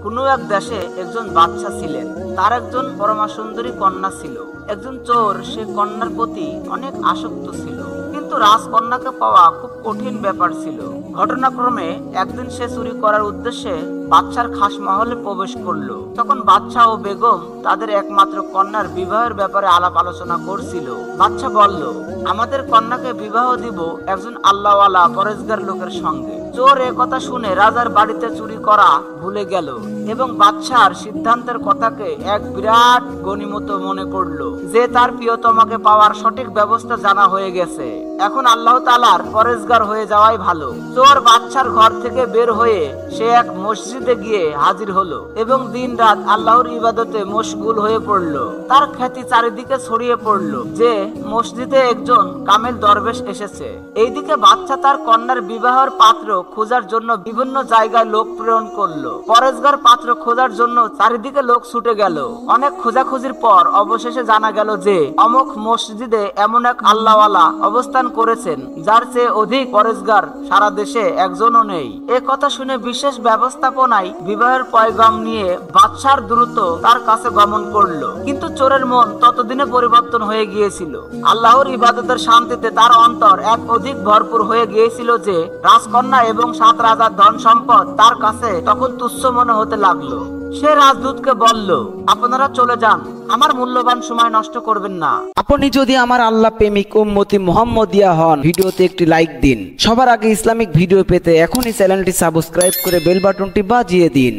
কোনো এক দেশে একজন বাদশা ছিলেন। তার একজন পরমা সুন্দরী কন্যা ছিল। একজন চোর সে কন্যার প্রতি অনেক আসক্ত ছিল, কিন্তু রাজকন্যাকে পাওয়া খুব কঠিন ব্যাপার ছিল। ঘটনাক্রমে একদিন সে চুরি করার উদ্দেশ্যে বাদশার খাস মহলে প্রবেশ করলো। তখন বাদশা ও বেগম তাদের একমাত্র কন্যার বিবাহের ব্যাপারে আলাপ আলোচনা করছিল। বাদশা বলল, আমাদের কন্যাকে বিবাহ দিব একজন আল্লাহওয়ালা পরেজগার লোকের সঙ্গে। চোর এ কথা শুনে রাজার বাড়িতে চুরি করা ভুলে গেল এবং বাদশার সিদ্ধান্তের কথাকে এক বিরাট গনিমত মনে করলো যে তার প্রিয়তমাকে পাওয়ার সঠিক ব্যবস্থা জানা হয়ে গেছে। এখন আল্লাহ তাআলার পরেজগার হয়ে যাওয়াই ভালো। চোর বাদশার ঘর থেকে বের হয়ে সে এক মসজিদে গিয়ে হাজির হলো এবং দিন রাত আল্লাহর ইবাদতে মশগুল হয়ে পড়লো। তার খ্যাতি চারিদিকে ছড়িয়ে পড়লো যে মসজিদে একজন কামেল দরবেশ এসেছে। এইদিকে বাদশা তার কন্যার বিবাহের পাত্র খোঁজার জন্য বিভিন্ন জায়গায় লোক প্রেরণ করলো। পরেজগার পাত্র খোঁজার জন্য চারিদিকে লোক ছুটে গেল। অনেক খোঁজাখুঁজির পর অবশেষে জানা গেল যে অমুক মসজিদে এমন এক আল্লাহওয়ালা অবস্থান করেছেন যার চেয়ে অধিক পরেজগার সারা দেশে একজনও নেই। এ কথা শুনে বিশেষ ব্যবস্থাপনায় বিবাহের পয়গাম নিয়ে বাদশার দ্রুত তার কাছে গমন করলো। কিন্তু চোরের মন ততদিনে পরিবর্তন হয়ে গিয়েছিল। আল্লাহর ইবাদতের শান্তিতে তার অন্তর এক অধিক ভরপুর হয়ে গিয়েছিল যে রাজকন্যা এবং 7 রাজার ধন সম্পদ তার কাছে তখন তুচ্ছ মনে হতে লাগলো। সে রাজদূতকে বলল, আপনারা চলে যান, আমার মূল্যবান সময় নষ্ট করবেন না। আপনি যদি আমার আল্লাহ প্রেমিক উম্মতি মুহাম্মদিয়া হন, ভিডিওতে একটি লাইক দিন। সবার আগে ইসলামিক ভিডিও পেতে এখনই চ্যানেলটি সাবস্ক্রাইব করে বেল বাটনটি বাজিয়ে দিন।